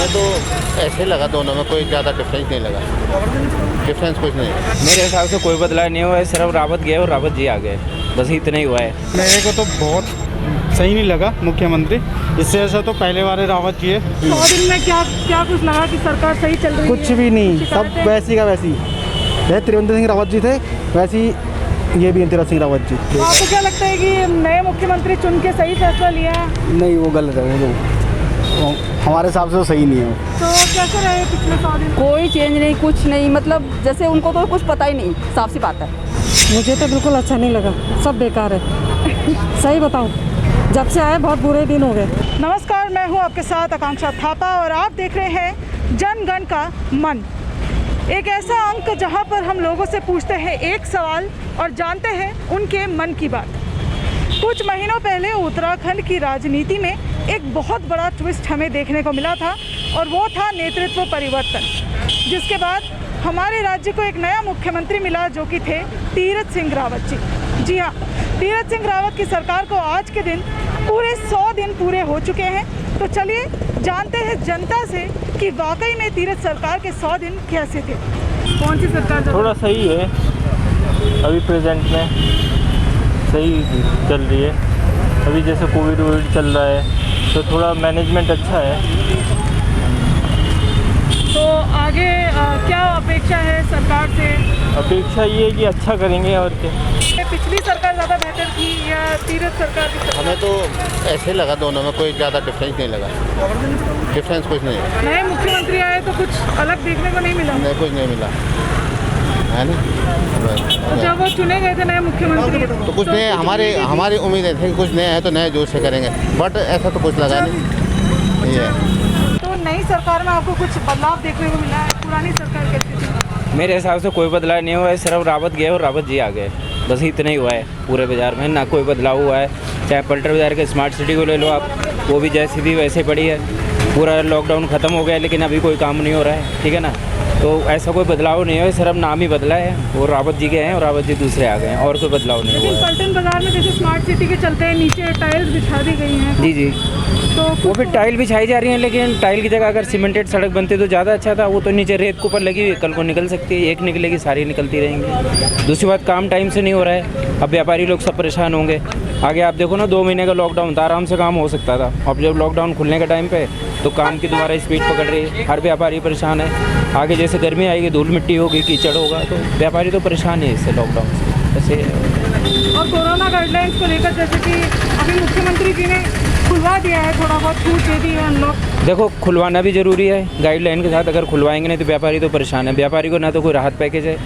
तो ऐसे लगा, दोनों में कोई ज़्यादा डिफरेंस नहीं लगा, डिफरेंस कुछ नहीं। मेरे हिसाब से कोई बदलाव नहीं हुआ है, सिर्फ रावत गए और रावत जी आ गए, बस इतना ही हुआ है। मेरे को तो बहुत सही नहीं लगा मुख्यमंत्री, इससे ऐसा तो पहले वाले रावत जी है। 100 दिन में क्या कुछ लगा कि सरकार सही चल रही है? कुछ भी नहीं, सब वैसी का वैसी। जैसे त्रिवेंद्र सिंह रावत जी थे वैसी ये भी तीरथ सिंह रावत जी। तो आपको क्या लगता है कि नए मुख्यमंत्री चुन के सही फैसला लिया है? नहीं, वो गलत है, वो हमारे हिसाब से तो सही नहीं है। तो कैसे रहे पिछले 100 दिन? कोई चेंज नहीं, कुछ नहीं, मतलब जैसे उनको तो कुछ पता ही नहीं, साफ सी बात है। मुझे तो बिल्कुल अच्छा नहीं लगा, सब बेकार है। सही बताऊं, जब से आए बहुत बुरे दिन हो गए। नमस्कार, मैं हूं आपके साथ आकांक्षा थापा और आप देख रहे हैं जनगण का मन, एक ऐसा अंक जहां पर हम लोगों से पूछते हैं एक सवाल और जानते हैं उनके मन की बात। कुछ महीनों पहले उत्तराखंड की राजनीति में एक बहुत बड़ा ट्विस्ट हमें देखने को मिला था और वो था नेतृत्व परिवर्तन, जिसके बाद हमारे राज्य को एक नया मुख्यमंत्री मिला जो कि थे तीरथ सिंह रावत जी। जी हाँ, तीरथ सिंह रावत की सरकार को आज के दिन पूरे 100 दिन पूरे हो चुके हैं। तो चलिए जानते हैं जनता से कि वाकई में तीरथ सरकार के 100 दिन कैसे थे। कौन सी सरकार? थोड़ा सही है, अभी प्रेजेंट में सही चल रही है। अभी जैसे कोविड चल रहा है तो थोड़ा मैनेजमेंट अच्छा है। तो आगे क्या अपेक्षा है सरकार से? अपेक्षा ये है कि अच्छा करेंगे और क्या। पिछली सरकार ज़्यादा बेहतर थी या तीरथ सरकार की सरकार? हमें तो ऐसे लगा, दोनों में कोई ज़्यादा डिफरेंस नहीं लगा, डिफरेंस कुछ नहीं। नए मुख्यमंत्री आए तो कुछ अलग देखने को नहीं मिला? नहीं, कुछ नहीं मिला है ना। तो जब वो चुने गए थे नए मुख्यमंत्री तो कुछ नहीं, हमारी उम्मीदें थी कि कुछ नए हैं तो नए जोश से करेंगे, बट ऐसा तो कुछ लगा नहीं ये। तो नई सरकार में आपको कुछ बदलाव देखने को मिला है? पुरानी सरकार कैसी थी? मेरे हिसाब से कोई बदलाव नहीं हुआ है, सिर्फ रावत गए और रावत जी आ गए, बस इतना ही हुआ है। पूरे बाज़ार में ना कोई बदलाव हुआ है। चाहे पलटर बाज़ार के स्मार्ट सिटी को ले लो आप, वो भी जैसी थी वैसे पड़ी है। पूरा लॉकडाउन ख़त्म हो गया लेकिन अभी कोई काम नहीं हो रहा है, ठीक है ना। तो ऐसा कोई बदलाव नहीं है, सिर्फ नाम ही बदला है। वो रावत जी गए हैं और रावत जी दूसरे आ गए हैं, और कोई बदलाव नहीं हुआ लेकिन है। पलटन बाजार में जैसे स्मार्ट सिटी के चलते हैं नीचे टाइल्स बिछा दी गई हैं। जी जी, तो वो भी टाइल बिछाई जा रही है, लेकिन टाइल की जगह अगर सीमेंटेड सड़क बनती तो ज़्यादा अच्छा था। वो तो नीचे रेत के ऊपर लगी हुई, कल को निकल सकती है, एक निकलेगी सारी निकलती रहेंगी। दूसरी बात, काम टाइम से नहीं हो रहा है, अब व्यापारी लोग सब परेशान होंगे। आगे आप देखो ना, 2 महीने का लॉकडाउन था, आराम से काम हो सकता था। अब जब लॉकडाउन खुलने के टाइम पे तो काम की दोबारा स्पीड पकड़ रही है, हर व्यापारी परेशान है। आगे जैसे गर्मी आएगी, धूल मिट्टी होगी, कीचड़ होगा, तो व्यापारी तो परेशान है इससे, लॉकडाउन से ऐसे। और कोरोना गाइडलाइंस को लेकर जैसे कि अभी मुख्यमंत्री जी ने खुलवा दिया है, थोड़ा बहुत छूट दे दी है हम लोग। देखो, खुलवाना भी ज़रूरी है गाइडलाइन के साथ। अगर खुलवाएंगे नहीं तो व्यापारी तो परेशान है। व्यापारी को ना तो कोई राहत पैकेज है,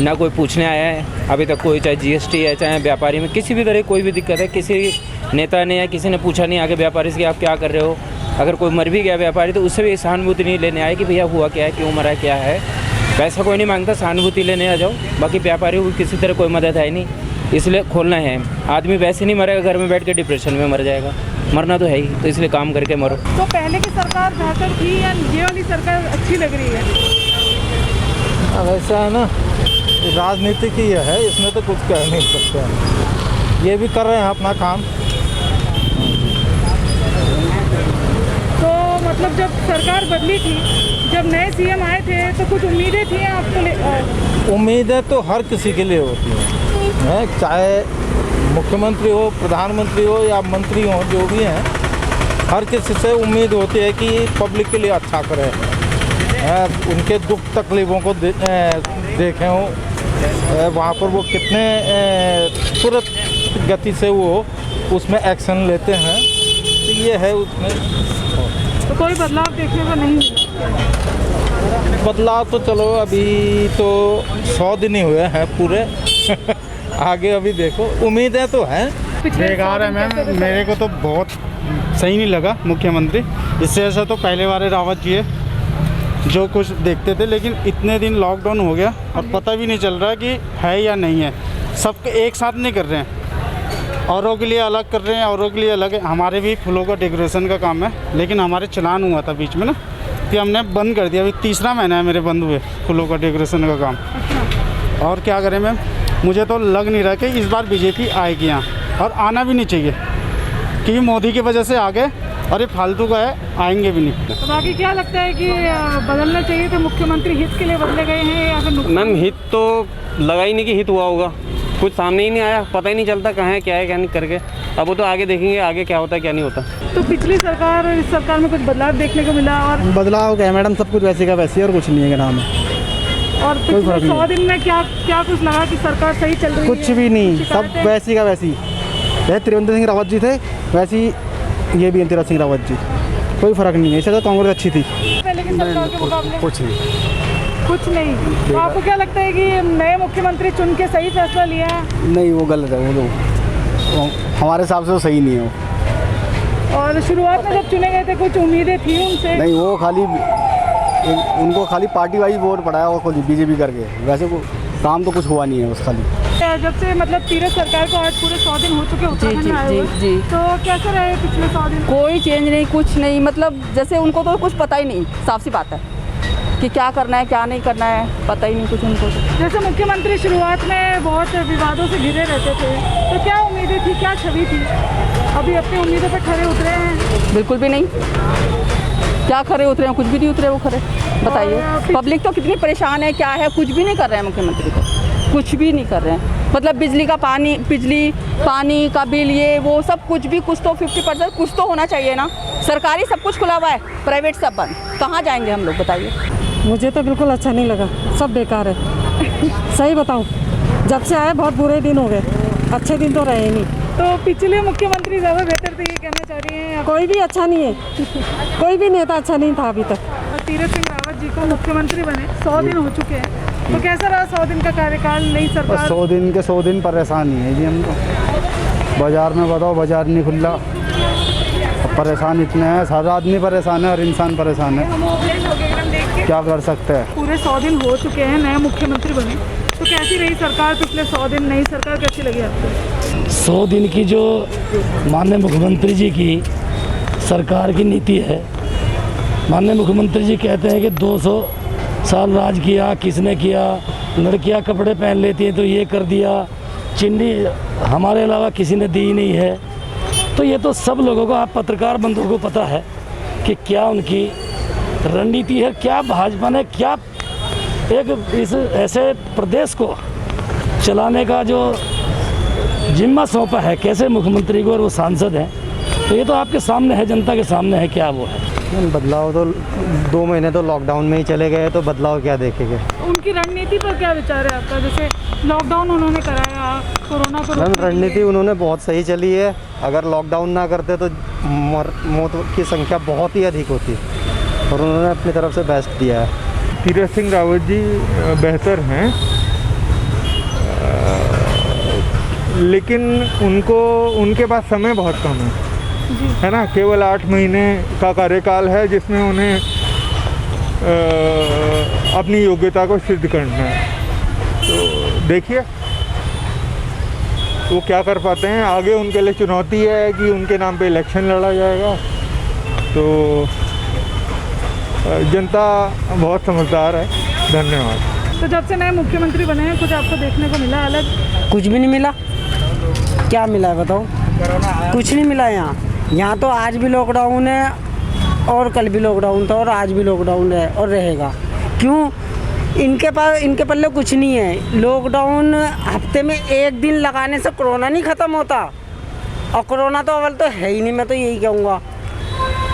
ना कोई पूछने आया है अभी तक कोई, चाहे GST है, चाहे व्यापारी में किसी भी तरह कोई भी दिक्कत है, किसी नेता ने या किसी ने पूछा नहीं आगे व्यापारी से कि आप क्या कर रहे हो। अगर कोई मर भी गया व्यापारी तो उससे भी सहानुभूति नहीं लेने आए कि भैया हुआ क्या है, क्यों मरा, क्या है। पैसा कोई नहीं मांगता, सहानुभूति लेने आ जाओ। बाकी व्यापारी को किसी तरह कोई मदद है नहीं, इसलिए खोलना है। आदमी वैसे नहीं मरेगा, घर में बैठ के डिप्रेशन में मर जाएगा, मरना तो है ही, तो इसलिए काम करके मरो। तो पहले की सरकार बेहतर थी या ये वाली सरकार अच्छी लग रही है? अब ऐसा है ना, राजनीति की ये है, इसमें तो कुछ कह नहीं सकते। ये भी कर रहे हैं अपना काम। तो मतलब जब सरकार बदली थी, जब नए CM आए थे तो कुछ उम्मीदें थी आपको? उम्मीदें तो हर किसी के लिए होती हैं, चाहे मुख्यमंत्री हो, प्रधानमंत्री हो या मंत्री हो, जो भी हैं, हर किसी से उम्मीद होती है कि पब्लिक के लिए अच्छा करें, उनके दुख तकलीफ़ों को देखें हो, वहाँ पर वो कितने तुरंत गति से वो उसमें एक्शन लेते हैं। तो ये है उसमें। तो कोई बदलाव देखने को नहीं मिला? बदलाव तो चलो अभी तो 100 दिन ही हुए हैं पूरे आगे अभी देखो, उम्मीदें तो हैं। बेकार है मैम, मेरे को तो बहुत सही नहीं लगा मुख्यमंत्री। इससे ऐसा तो पहले वाले रावत जी है जो कुछ देखते थे, लेकिन इतने दिन लॉकडाउन हो गया और पता भी नहीं चल रहा कि है या नहीं है। सबके एक साथ नहीं कर रहे हैं, औरों के लिए अलग कर रहे हैं, औरों के लिए अलग है। हमारे भी फूलों का डेकोरेशन का काम है, लेकिन हमारे चलान हुआ था बीच में ना, कि हमने बंद कर दिया। अभी 3रा महीना है मेरे बंद हुए फूलों का डेकोरेशन का काम। और क्या करें मैम, मुझे तो लग नहीं रहा कि इस बार BJP आएगी यहाँ, और आना भी नहीं चाहिए, क्योंकि मोदी की वजह से आ गए और ये फालतू का है, आएंगे भी नहीं। तो बाकी क्या लगता है कि बदलना चाहिए तो मुख्यमंत्री हित के लिए बदले गए हैं या फिर नुकसान? मैम हित तो लगा ही नहीं कि हित हुआ होगा, कुछ सामने ही नहीं आया, पता ही नहीं चलता कहाँ है क्या नहीं करके। अब वो तो आगे देखेंगे आगे क्या होता है क्या नहीं होता। तो पिछली सरकार और इस सरकार में कुछ बदलाव देखने को मिला और बदलाव क्या है मैडम, सब कुछ वैसे का वैसे और कुछ नहीं है, क्या नाम है। और पिछले 100 दिन में क्या क्या कुछ लगा कि सरकार सही चल रही है? कुछ भी नहीं, सब वैसी का वैसी। जैसे त्रिवेंद्र सिंह रावत जी थे वैसी ये भी है तीरथ सिंह रावत जी, कोई फ़र्क नहीं है। इससे तो कांग्रेस अच्छी थी। पहले की सरकार के मुकाबले कुछ नहीं, कुछ नहीं। तो आपको क्या लगता है कि नए मुख्यमंत्री चुन के सही फैसला लिया है? नहीं वो गलत है, वो हमारे हिसाब से तो सही नहीं है वो। और शुरुआत में जब चुने गए थे कुछ उम्मीदें थी उनसे? नहीं वो खाली उनको खाली पार्टी वाइज वोट पड़ा है, वो बीजेपी करके, वैसे को काम तो कुछ हुआ नहीं है बस खाली। जब से मतलब तीरथ सरकार को आज पूरे 100 दिन हो चुके उत्तराखंड में आए हुए, जी। तो कैसे रहे पिछले 100 दिन? कोई चेंज नहीं, कुछ नहीं, मतलब जैसे उनको तो कुछ पता ही नहीं, साफ सी बात है कि क्या करना है क्या नहीं करना है, पता ही नहीं कुछ उनको। जैसे मुख्यमंत्री शुरुआत में बहुत विवादों से घिरे रहते थे, तो क्या उम्मीदें थी, क्या छवि थी? अभी अपनी उम्मीदों पर खरे उतरे हैं? बिल्कुल भी नहीं। क्या खरे उतरे हैं? कुछ भी नहीं उतरे वो खरे। बताइए, पब्लिक तो कितनी परेशान है, क्या है, कुछ भी नहीं कर रहे हैं मुख्यमंत्री को, कुछ भी नहीं कर रहे हैं। मतलब बिजली पानी का बिल, ये वो सब कुछ भी, कुछ तो 50% कुछ तो होना चाहिए ना। सरकारी सब कुछ खुला हुआ है, प्राइवेट सब बंद, कहाँ जाएंगे हम लोग बताइए। मुझे तो बिल्कुल अच्छा नहीं लगा, सब बेकार है। सही बताऊं, जब से आए बहुत बुरे दिन हो गए, अच्छे दिन तो रहे ही नहीं। तो पिछले मुख्यमंत्री ज़्यादा बेहतर थे ये कहना चाह रही हैं? कोई भी अच्छा नहीं है, कोई भी नेता अच्छा नहीं था अभी तक। और तीरथ सिंह रावत जी को मुख्यमंत्री बने 100 दिन हो चुके हैं, तो कैसा रहा 100 दिन का कार्यकाल? नई सरकार 100 दिन परेशान ही है जी हम तो। बाजार में बताओ, बाजार नहीं खुला, परेशान इतने हैं, सारा आदमी परेशान है और इंसान परेशान है, क्या कर सकते हैं। पूरे 100 दिन हो चुके हैं, नए मुख्यमंत्री बने, तो कैसी रही सरकार पिछले 100 दिन? नई सरकार कैसी लगी आपको? 100 दिन की जो माननीय मुख्यमंत्री जी की सरकार की नीति है, माननीय मुख्यमंत्री जी कहते हैं कि 200 साल राज किया, किसने किया, लड़कियां कपड़े पहन लेती हैं तो ये कर दिया, चिन्नी हमारे अलावा किसी ने दी नहीं है। तो ये तो सब लोगों को, आप पत्रकार बंधुओं को पता है कि क्या उनकी रणनीति है, क्या भाजपा ने क्या एक इस ऐसे प्रदेश को चलाने का जो जिम्मा सौंपा है, कैसे मुख्यमंत्री को, और वो सांसद हैं, तो ये तो आपके सामने है, जनता के सामने है क्या वो है। बदलाव तो 2 महीने तो लॉकडाउन में ही चले गए, तो बदलाव क्या देखेंगे। उनकी रणनीति पर क्या विचार है आपका? जैसे लॉकडाउन उन्होंने कराया, कोरोना को मैम रणनीति उन्होंने बहुत सही चली है। अगर लॉकडाउन ना करते तो मौत की संख्या बहुत ही अधिक होती, और उन्होंने अपनी तरफ से बेस्ट दिया है। तीरथ सिंह रावत जी बेहतर हैं, लेकिन उनके पास समय बहुत कम है ना। केवल 8 महीने का कार्यकाल है जिसमें उन्हें अपनी योग्यता को सिद्ध करना है। तो देखिए वो क्या कर पाते हैं। आगे उनके लिए चुनौती है कि उनके नाम पे इलेक्शन लड़ा जाएगा। तो जनता बहुत समझदार है। धन्यवाद। तो जब से नए मुख्यमंत्री बने हैं, कुछ आपको देखने को मिला अलग? कुछ भी नहीं मिला। क्या मिला है बताओ? कुछ नहीं मिला। यहाँ तो आज भी लॉकडाउन है, और कल भी लॉकडाउन था, और आज भी लॉकडाउन है और रहेगा। क्यों? इनके पल्ले कुछ नहीं है। लॉकडाउन हफ्ते में 1 दिन लगाने से कोरोना नहीं ख़त्म होता, और कोरोना तो अव्वल तो है ही नहीं। मैं तो यही कहूँगा,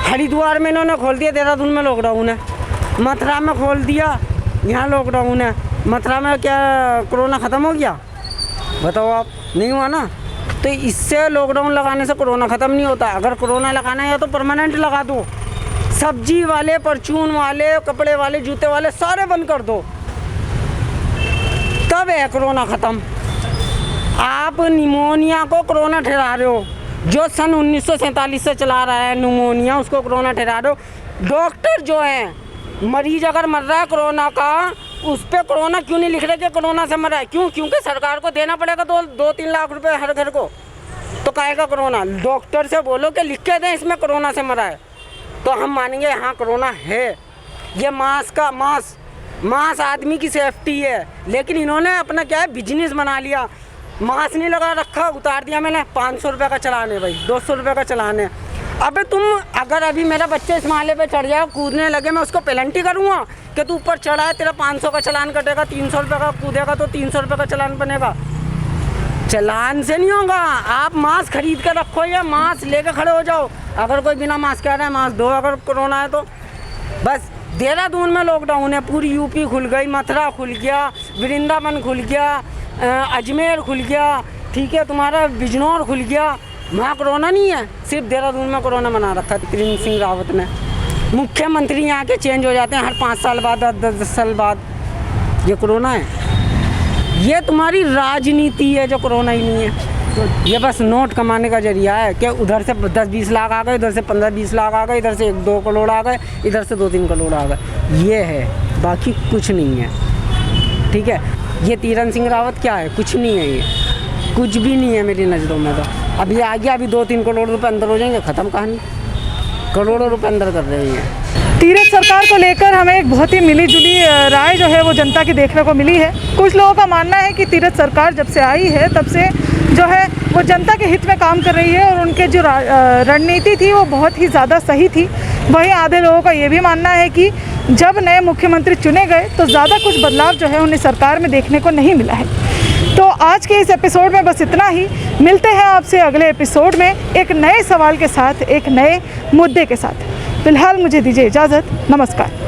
हरिद्वार में इन्होंने खोल दिया, देहरादून में लॉकडाउन है, मथुरा में खोल दिया, यहाँ लॉकडाउन है। मथुरा में क्या कोरोना ख़त्म हो गया? बताओ आप, नहीं हुआ ना। तो इससे लॉकडाउन लगाने से कोरोना ख़त्म नहीं होता। अगर कोरोना लगाना है तो परमानेंट लगा दो। सब्जी वाले, परचून वाले, कपड़े वाले, जूते वाले सारे बंद कर दो, तब है कोरोना ख़त्म। आप निमोनिया को कोरोना ठहरा रहे हो, जो सन 1947 से चला रहा है निमोनिया, उसको कोरोना ठहरा रहे हो। डॉक्टर जो हैं, मरीज अगर मर रहा है कोरोना का, उस पर कोरोना क्यों नहीं लिख रहे कि कोरोना से मरा है? क्यों? क्योंकि सरकार को देना पड़ेगा 2-3 लाख रुपए हर घर को, तो काहेगा कोरोना? डॉक्टर से बोलो कि लिख के दें इसमें कोरोना से मरा है, तो हम मानेंगे हाँ कोरोना है। ये मास्क आदमी की सेफ्टी है, लेकिन इन्होंने अपना क्या है, बिजनेस बना लिया। मास्क नहीं लगा रखा, उतार दिया मैंने, 500 रुपये का चलान है भाई, 200 रुपये का चलान है। अबे तुम अगर अभी मेरा बच्चा इस माले पे चढ़ जाएगा, कूदने लगे, मैं उसको पेनल्टी करूँगा कि तू ऊपर चढ़ा है, तेरा 500 का चालान कटेगा, 300 रुपये का कूदेगा तो 300 रुपये का चालान बनेगा। चालान से नहीं होगा। आप मास्क खरीद कर रखो या मास्क लेकर खड़े हो जाओ। अगर कोई बिना मास्क कह रहा है मास्क दो, अगर कोरोना है तो। बस देहरादून में लॉकडाउन है, पूरी यूपी खुल गई, मथुरा खुल गया, वृंदावन खुल गया, अजमेर खुल गया, ठीक है, तुम्हारा बिजनौर खुल गया। वहाँ कोरोना नहीं है, सिर्फ देहरादून में कोरोना बना रखा है त्रिवेंद्र सिंह रावत ने। मुख्यमंत्री यहाँ के चेंज हो जाते हैं हर 5 साल बाद, 10 साल बाद। ये कोरोना है, ये तुम्हारी राजनीति है जो कोरोना ही नहीं है। ये बस नोट कमाने का जरिया है कि उधर से 10-20 लाख आ गए, इधर से 15-20 लाख आ गए, इधर से 1-2 करोड़ आ गए, इधर से 2-3 करोड़ आ गए। ये है, बाकी कुछ नहीं है, ठीक है। ये तीरथ सिंह रावत क्या है? कुछ नहीं है, ये कुछ भी नहीं है मेरी नज़रों में। तो अभी आ गया, अभी 2-3 करोड़ रुपए अंदर हो जाएंगे, ख़त्म कहानी। करोड़ों रुपए अंदर कर रहे हैं। तीरथ सरकार को लेकर हमें एक बहुत ही मिलीजुली राय जो है वो जनता की देखने को मिली है। कुछ लोगों का मानना है कि तीरथ सरकार जब से आई है तब से जो है वो जनता के हित में काम कर रही है और उनके जो रणनीति थी वो बहुत ही ज़्यादा सही थी। वहीं आधे लोगों का ये भी मानना है कि जब नए मुख्यमंत्री चुने गए तो ज़्यादा कुछ बदलाव जो है उन्हें सरकार में देखने को नहीं मिला है। तो आज के इस एपिसोड में बस इतना ही। मिलते हैं आपसे अगले एपिसोड में एक नए सवाल के साथ, एक नए मुद्दे के साथ। फिलहाल मुझे दीजिए इजाज़त। नमस्कार।